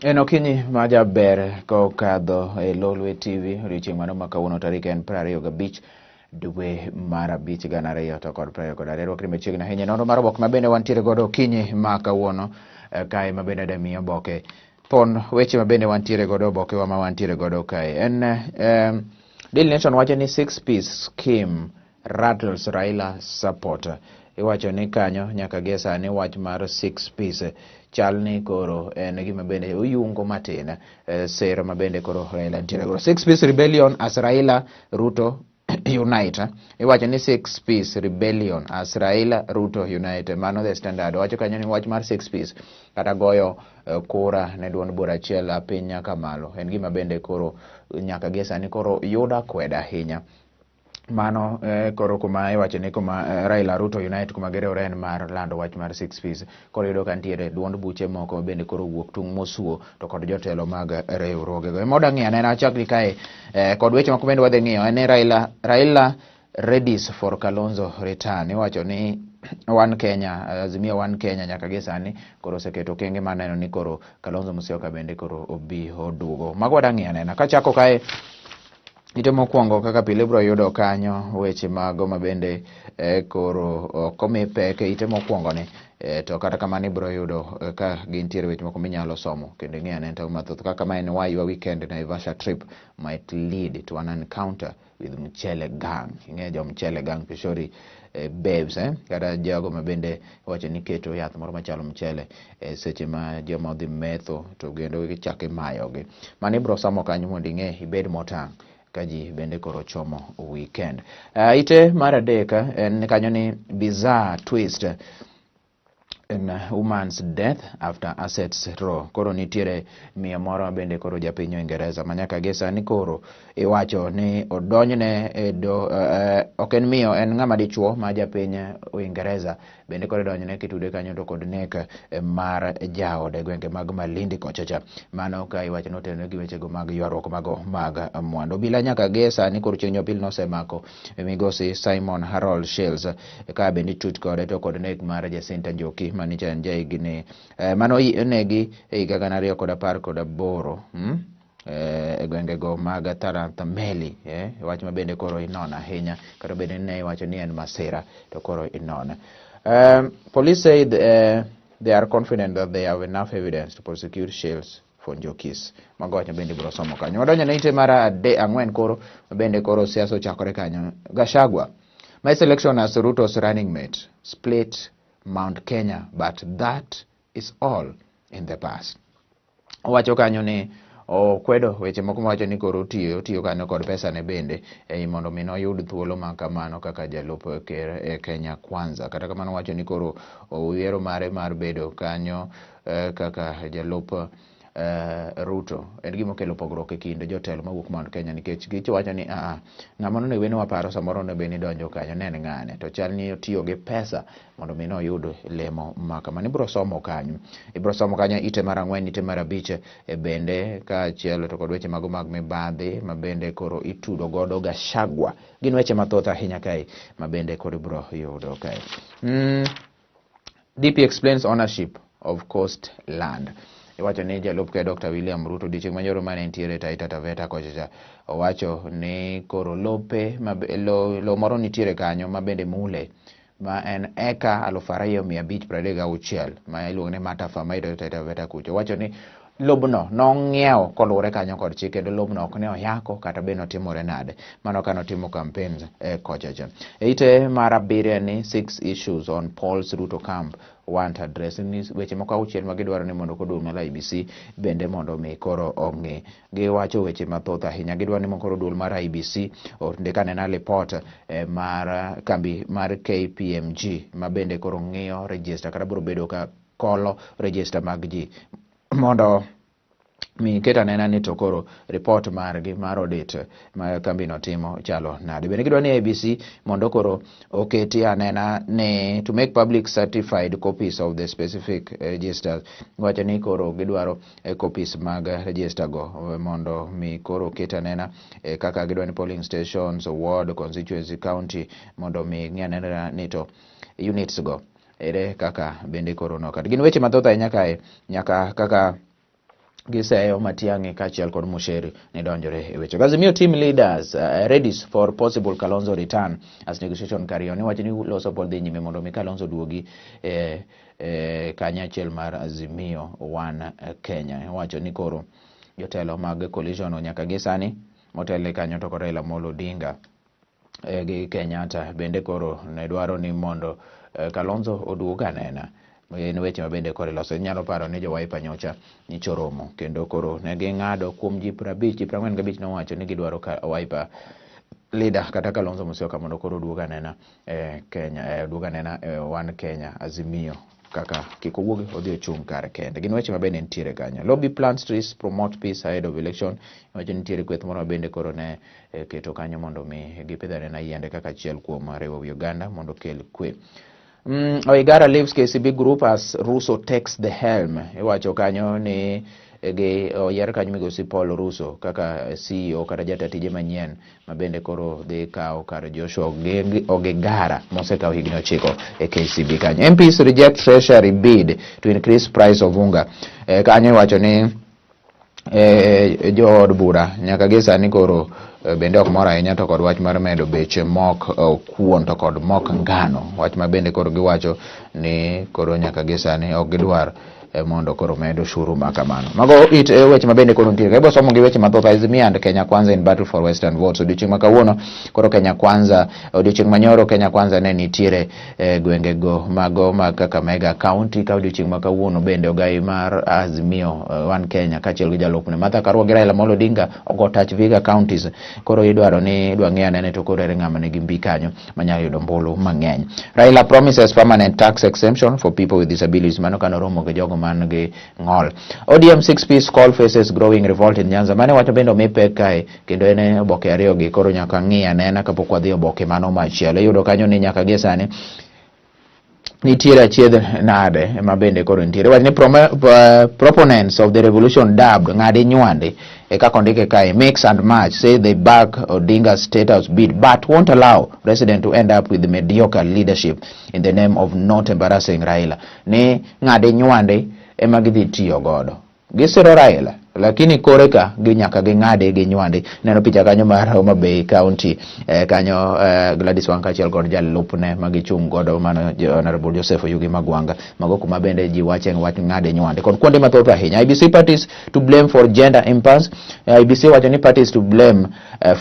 Okinyi majaber kokadho Lolwe TV odiochieng' mano ma kawuono tarik en 25 dwe mar 5 2022 rwakre machiegni ahinya nonro mar Oboke ma bende wantiere godo okinyi ma kawuono kae ma bende damiyo Oboke pon weche ma bende wantiere godo Oboke wa ma wantiere godo kae en Daily Nation wacho ni 6-piece scheme rattles Raila support. Iwacho ni kanyo nyaka gie sani wach mar 6-piece chal ni koro en gima bende oyungo matin sera ma bende koro Raila nitiere godo. 6-piece rebellion as Raila Ruto unite. Iwacho ni 6-piece rebellion as Raila Ruto unite. Mano The Standard wacho kanyo ni wach mar 6-piece kata goyo kura ne duond bura achiel piny nyaka malo en gima bende koro nyaka gie sani koro yuda kweda ahinya. Mano koro kuma iwacho ni kuma Raila Ruto unite kuma gere oren mar lando wach mar 6-piece koro yudo ka nitiere duond buche moko bende koro wuok tung' mosuo to kod jotelo mag riwruogego. Emoda ng'iyo ne achakri kae kod weche moko bende wadhi ng'iyo en Raila readies for Kalonzo return. Iwacho ni One Kenya, Azimio One Kenya nyaka gie sani koro oseketo kenge maneno ni koro Kalonzo Musyoka bende koro obi oduogo. Mago wadang'iyo nena kachako kae ite mokwongo kaka pile bro yudo kanyo weche mago ma bende koro komi peke ite mokwongo ni to kata kamano ibro yudo ka gintiere weche moko minyalo somo kendo ng'eyo ne taw mathoth kaka ma en why your weekend Naivasha trip might lead to an encounter with Mchele gang. Ing'eyo jo Mchele gang Pishori babes kata jago ma bende wacho ni keto yath moro machalo mchele seche ma joma odhi metho to gendo gichake mayogi. Mano ibro somo kanyo mondo ing'e ibed motang' kaji bende koro chomo weekend. Ite mar adek en kanyo ni bizarre twist in woman's death after assets raw. Koro nitiere miyo moro bende koro japiny Uingereza manyaka gie sani koro iwacho ni odonjne ok en miyo en ng'ama dichuo ma japiny Uingereza bende koro donjne kitude kanyo to kod nek mar jaode gwenge mag Malindi kochacha. Mano ka iwacho ni otenore gi wechego mag ywaruok mago mag mwandu. Bila nyaka gie sani koro chieng' jumapil nosemako migosi Simon Harold Shields ka bende tut kode to kod nek mar Jacinta Njoki manicha en jaigni mano onegi higa 2018 e gwengego mag Tarantha Meli wach ma bende koro inono ahinya kata bende ne iwacho ni en masira to koro inono. Police said they are confident that they have enough evidence to prosecute Shields for Njokis. Magocha bende bro somo kanyo. Wadonjo ne ite mar ang'wen koro bende koro siasa ochakore kanyo. Gachagua, my selection as Ruto's running mate split Mount Kenya, but that is all in the past. Wacho kanyo ni kwedo weche moko wacho ni koro tiyo kanyo kod pesa ne bende mondo mi noyud thuolo ma kamano kaka jalup ker Kenya Kwanza. Kata kamano wacho ni koro oyiero mare mar bedo kanyo kaka jalup Ruto en gima okelo pogruok e kind jotelo mawuok Mount Kenya nikech gicho wacho ni ng'ama ne wene waparo samoro ne beni donjo kanyo ne en ng'ane to chal ni otiyo gi pesa mondo mi no yud lemo makamano. Ibro somo kanyo ite mar ang'wen ite mar abich bende kaachiel to kod weche mago mag mibadhi ma bende koro itudo godo Gachagua. Gin weche mathoth ahinya kae ma bende koro ibro yudo kae. DP explains ownership of coast land. Iwacho ni jalup ke Dr. William Ruto dichieng' manyoro mane nitiere Taita Taveta kochacha owacho ni koro lope lo moro nitiere kanyo ma bende mule ma en eka 2536 ma iluongo ni Matafa ma iyudo Taita Taveta kucho. Wacho ni lobno nong'iew koluwore kanyo kod chik kendo lobno ok ne oyako kata be notimore nade. Mano ka notimo campaigns kochacha. Ite mar abiriyo ni 6 issues on Paul's Ruto camp want address. Ni weche moko auchiel ma gidwaro ni mondo kodum na IBC bende mondo mi koro ong'e. Giwacho weche mathoth ahinya. Gidwaro ni koro dul mar IBC ondikane na report mar kambi mar KPMG ma bende koro ng'iyo register kata biro bedo ka kolo register mag ji mondo mi keta nena ni to koro report margi mar audit ma kambi no timo chalo nade. Bende gidwa ni ABC mondo koro oketi anena ni to make public certified copies of the specific registers. Wacho ni koro gidwaro copies mag register go mondo mi koro keta nena kaka gidwa ni polling stations, ward, constituency, county mondo mi ng'anena ni to units go ere kaka bende koro no kata gin weche mathoth ahinya kae nyaka kaka giseyo Matiang'i kachiel kod Musheri ne donjore e weche. Azimio team leaders ready for possible Kalonzo return as negotiation carry on. Wacho ni loso pod dhi nyime mondo mi Kalonzo duogi kanyachiel mar Azimio One Kenya. Wacho ni koro jotelo mag coalition nyaka gi sani motelo kanyo to kod Raila Amolo Odinga gi Kenyatta bende koro ne dwaro ni mondo Kalonzo oduog anena. En weche mabende kore loso. Nyalo paro ni jo Wiper nyocha ni choromo kendo koro ne ging'ado kuom ji 45 nowacho ni gidwaro Wiper leader kata Kalonzo Musyoka mondo koro duog anena Kenya, duog anena One Kenya Azimio kaka kik owuogi odhi ochung' kar kende. Gin weche mabende nitiere kanyo. Lobby plans to promote peace ahead of election. Wacho nitiere kweth moro mabende koro ne keto kanyo mondo mi gipidh anena yiende kaka achiel kuom riwo Uganda mondo kel kwe. Oigara leaves KCB group as Russo takes the helm. Iwacho kanyo ni oyier kanyo migosi Paul Russo kaka CEO kata jatatije manyien mabende koro dhi kawo kar Joshua Ogegara mosekawo higni 9 e KCB kanyo. MPs reject treasury bid to increase price of unga. Kanyo iwacho ni jo od bura nyaka gi sani koro bende ok mor ahinya to kod wach mar medo beche mok kuon to kod mok ngano. Wach ma bende koro giwacho ni koro nyaka gi sani ok gidwar mondo koro medo shuru makamano. Mago it weche mabende koro ntiere. Kaibo somo gi weche mathoth. Azimio and Kenya Kwanza in battle for western votes. Odiochieng' ma kawuono koro Kenya Kwanza, odiochieng' manyoro Kenya Kwanza ne nitiere gwenge go mago mag Kakamega County. Ka odiochieng' ma kawuono bende ogai mar Azimio One Kenya kachiel gi jalupne Martha Karua gi Raila Amolo Odinga ogo touch Vihiga counties. Koro idwaro ni ng'e anene to koro ere ng'ama nigi mbi kanyo manyalo yudo mbulu mang'eny. Raila promises permanent tax exemption for people with disabilities. Mano kano romo gi jogo man gi ng'ol. ODM 6-piece call faces growing revolt in Nyanza. Mane wacho bende omipe kae kendo ene oboke ariyo gi koro nyaka ng'i anena kapok wadhi oboke mano machielo. Iyudo kanyo ni nyaka gi sani nitiere achiedh nade ma bende koro nitiere. Wach ni proponents of the revolution dubbed ng'ade nywande kaka ondike kae mix and match say they back Odinga's state house bid but won't allow president to end up with the mediocre leadership in the name of not embarrassing Raila. Ni ng'ade nywande ema gidhi tiyo godo. Gisiro Raila lakini koreka ginyaka ging'ade gi nywande. Neno picha kanyo mar Homa Bay County kanyo Gladys Wanga achiel kod jalupne magichung' godo mano Honorable Joseph Oyugi Magwanga. Mago kuma bende ji wache wach ng'ade nywande kod kuonde mathoth ahinya. IBC parties to blame for gender impasse. IBC wacho ni parties to blame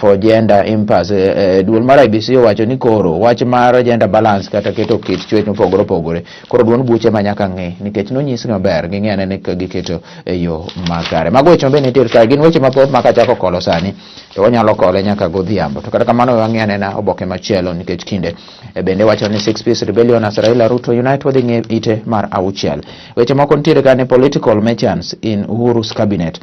for gender impasse. Duol mar IBC wacho ni koro wach mar gender balance kata keto kit chwech mopogore opogore koro duon buche manyaka ng'e nikech nonyis maber ging'e anene ka giketo e yo makare. Weche mabende nitiere kae gin weche mathoth ma kachako kolo sani to wanyalo kole nyaka godhiambo. To kata kamano wang'i anena oboke machielo nikech kinde bende wacho ni 6-piece rebellion as Raila Ruto unite wadhi ng'e ite mar 6. Weche moko nitiere kae ni political merchants in Uhuru's cabinet.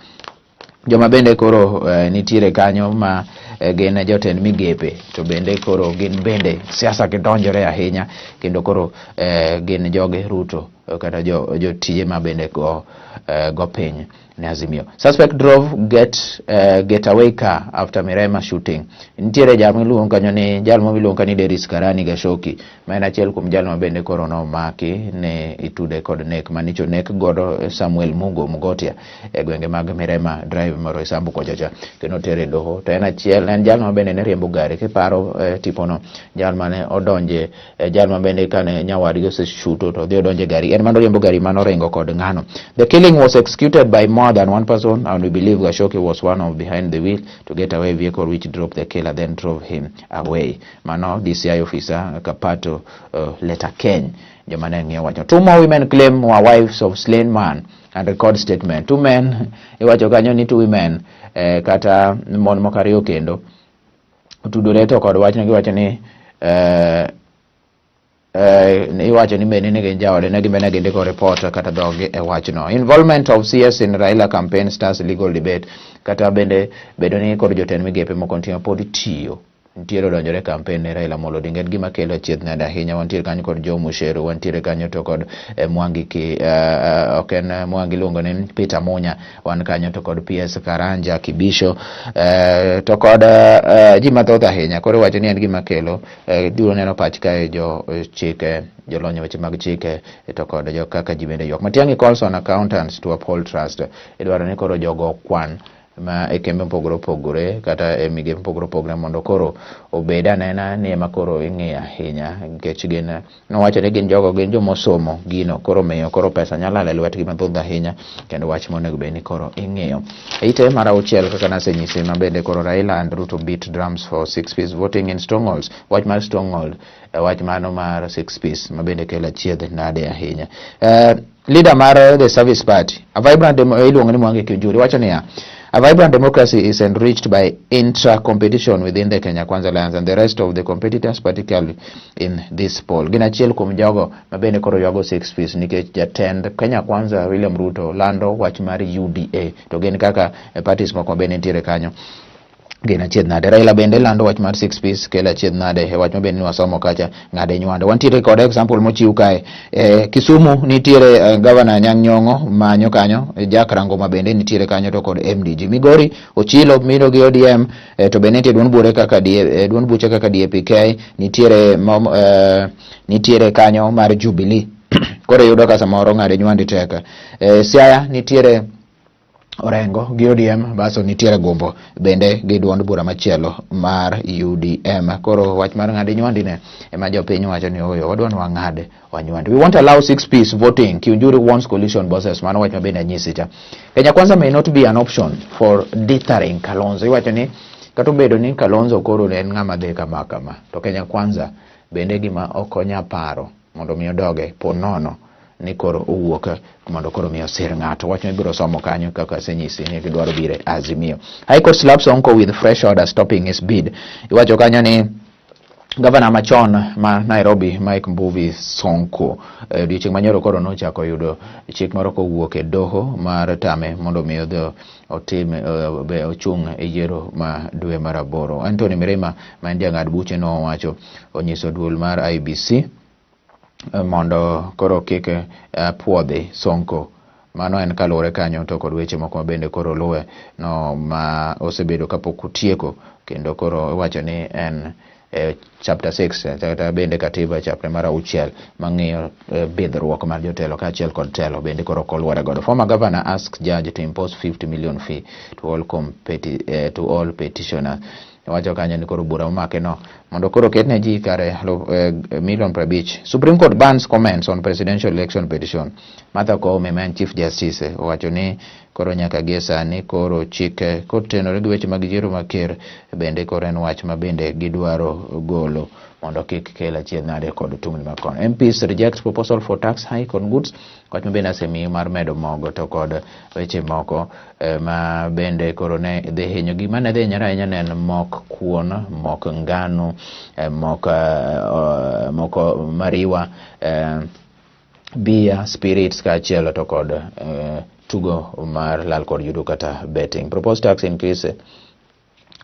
Joma bende koro nitiere kanyo ma gin jotend migepe to bende koro gin bende siasa gidonjore ahinya kendo koro gin joge Ruto kata jotije ma bende go piny ne Azimio. Suspect drove getaway car after Mirema shooting. Nitiere jal miluongo kanyo ni jal miluongo ni Deris Karani Gashoki ma en achiel kuom jal ma bende koro nomaki ne itude kod nek manicho nek godo Samuel Mugo Mugotia e gwenge mag Mirema drive moro Isambu kochacha kendo tere doho. To en jal ma bende ne riembo gari kiparo tipono jal mane odonje jal ma bende kane nyawadgi oseshuto to dhi odonje gari en mano riembo gari mano ringo kod ng'ano. The killing was executed by more than one person and we believe Gashoki was one of behind the wheel to get away vehicle which dropped the killer then drove him away. Mano DCI officer Kapato Leta Ken jamane ng'e wacho. 2 more women claim were wives of slain man and record statement. 2 men iwacho kanyo ni 2 women kata mon mokariyo kendo tudore to kod wach giwacho ni iwacho ni bende ne ginjawde ne gimene gindiko report kata dhoge e wachno. Involvement of CS in Raila campaign stars legal debate. Kata bende bedo ni kod jotend migepe moko ntiyo pod tiyo ntiere donjore campaign ne Raila Amolo Odinga gima kelo chieth nade ahinya. Wantiere kanyo kod Joe Mushero, wantiere kanyo to kod Mwangi ki oken Mwangi luongo ni Peter Munya, wan kanyo to kod PS Karanja Kibisho to kod ji mathoth ahinya. Koro wacho ni en gima kelo duro neno pach kae jo chike jolony weche mag chike to kod jo kaka ji bende yok. Matiang'i calls on accountants to uphold trust. Idwaro ni koro jogo kwan ma ekembe mpogore opogore kata migepe mpogore opogore mondo koro obed anena ni ema koro ing'iyo ahinya, nikech gin nowacho ni gin jogo gin jomosomo gino, koro miyo koro pesa nyalo lal e lwetgi mathoth ahinya, kendo wach monego bed ni koro ing'iyo. Ite mar auchiel kaka nasenyisi ma bende koro Raila and Ruto beat drums for 6 piece voting in strongholds. Wach mar stronghold wach mano mar 6 piece ma bende kelo chiedh nade ahinya. Leader mar the Service Party, a vibrant iluongo ni Mwangi Kiunjuri, wacho niya, a vibrant democracy is enriched by intra-competition within the Kenya Kwanza Alliance and the rest of the competitors, particularly in this poll. Gina achiel kuom jogo ma bende koro ywago 6 piece nikech jatend Kenya Kwanza William Ruto lando wach mar UDA, to gin kaka parties moko bende nitiere kanyo. Gina chiedh nade. Raila bende lando wach mar 6 piece kela chiedh nade wach mabende ni wasomo kacha ng'ade nywande. Wantiere kod example mochiw kae. Kisumu nitiere governor Anyang' Nyong'o manyo kanyo, Jack Rango ma bende nitiere kanyo to kod MDG. Migori Ochilo mino gi ODM to bende nitie duond buche kaka DAPK nitiere kanyo mar Jubilee. Koro yudo ka samoro ng'ade nywande teka. Siaya nitiere Orengo gi ODM, baso nitiere Gombo bende gi duond bura machielo mar UDM. Koro wach mar ng'ade nywandi ne ema jopiny wacho ni oyo wadwani wang'ade wanywandi. We won't allow 6 piece voting. Kiunjuri wants coalition bosses. Mano wach mabende anyisi cha. Kenya Kwanza may not be an option for deterring Kalonzo. Iwacho ni kata obedo ni Kalonzo koro en ng'ama dhe kama to Kenya Kwanza bende gima okonya paro mondo mi odoge ponono ni koro owuok mondo koro miyo sir ng'ato. Wach mibiro somo kanyo kaka senyisi ni gidwaro bire Azimio. High Court slaps Sonko with fresh order stopping his bid. Iwacho kanyo ni Governor machon ma Nairobi Mike Mbuvi Sonko odiochieng' manyoro koro nochako yudo chik moro kowuok e doho mar tame mondo miyo otim ochung' e yiero ma dwe mar 8. Anthony Mirima ma ndiye ng'ad buche no wacho onyiso duol mar IBC mondo koro kik puodhi Sonko. Mano en kalore kanyo to kod weche moko bende koro luwe no ma osebedo kapok otieko, kendo koro wacho ni en chapter 6 kata bende katiba chapter mar 6 mang'iyo bidhruok mar jotelo kaachiel kod telo bende koro kolwore godo. Former governor asked judge to impose 50 million fee to all petitioners. Wacho kanyo ni koro bura omake no mondo koro ketne ji kare million 50. Supreme Court bans comments on presidential election petition. Martha Koome man Chief Justice wacho ni koro nyaka gi sani koro chike kotenore gi weche mag yiero maker bende koro en wach ma bende gidwaro golo mondo kik kel achiedh nade kod tungni makon. MPs reject proposal for tax hike on goods. Wach ma bende asemi mar medo mogo to kod weche moko ma bende koro ne dhi hinyo gima ne dhi hinyore ahinya en mok kuon, mok ngano, mok mariwa, beer, spirits kaachiel to kod tugo mar lal kod yudo kata betting. Proposed tax increase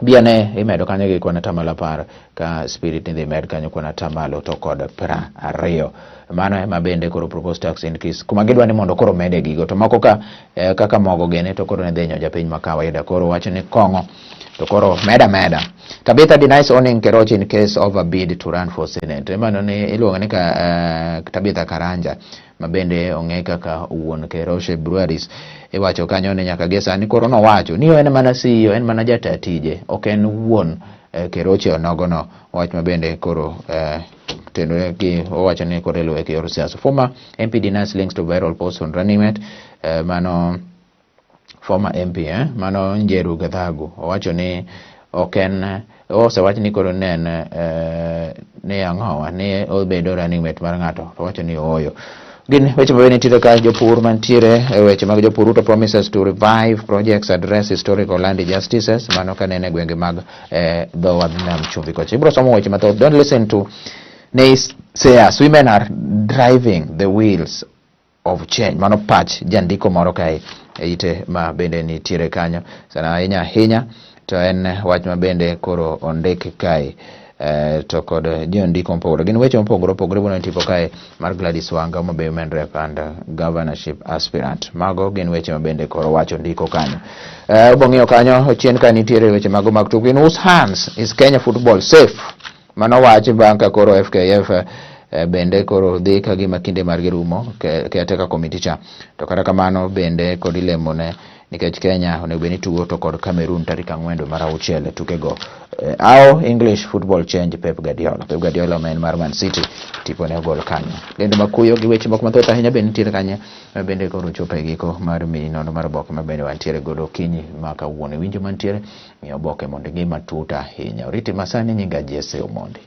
biane imedo kanyo gi kwana tamalo 10 ka spirit ni imedo kanyo kwana tamalo to kod 20. Mano ema bende koro proposed tax increase kuma gidwa ni mondo koro mede gigo to moko kaka mogo gene to koro ne dhenyo japiny ma kawaida koro wacho ni kongo to koro meda. Tabitha denies owning Keroche in case of a bid to run for Senate. Mano ni iluongo ni Tabitha Karanja ma bende ong'e kaka wuon Keroche Breweries. Iwacho kanyo ni nyaka gi sani koro nowacho ni en mana CEO, en mana jata tije, ok en wuon Keroche onogono. Wach ma bende koro tendo ki owacho ni koro luwe ki yor siasa. Former MP denies links to viral posts on Running Mate. Mano former MP mano Njeru Gathagu owacho ni oken osewacho ni koro ne ang'owa ni obedo running mate mar ng'ato to wacho ni oyo. Gin weche mabende nitiere ka jopur mantiere weche mag jopur. Ruto promises to revive projects address historical land injustices. Mano kanene gwenge mag dho wadh nam chumbi kocha. Ibro somo weche mathoth. Don't listen to naysayers. Women are driving the wheels of change. Mano patch jandiko moro kae ite ma bende nitiere kanyo sana ahinya to en wach mabende koro ondik kae to kod jondiko mopogore gin weche mopogore opogore bono tipo kae mar Gladys Wanga Homabay Women Rep and governorship aspirant. Mago gin weche mabende koro wacho ndiko kanyo. Obong'iyo kanyo chien ka nitiere weche mago mag tugo. In whose hands is Kenya football safe? Mano wach bang' ka koro FKF bende koro dhi ka gima kinde margi rumo caretaker committee cha. To kata kamano bende kod ilemone nikech Kenya onego bed ni tugo to kod Cameroon tarik 4 mar 6 tukego. How English football change Pep Guardiola. Pep Guardiola men mar Man City tipo ne ogol kanyo. Lendo makuyo gi weche moko mathoth ahinya bende nitiere kanyo bende koro chopo e giko mar nono mar Oboke mabende wantiere godo kinyi ma kawuono winjo mantiere mi Oboke mondo ngima tuta ahinya. Oriti masani nyinga Jesse Omondi.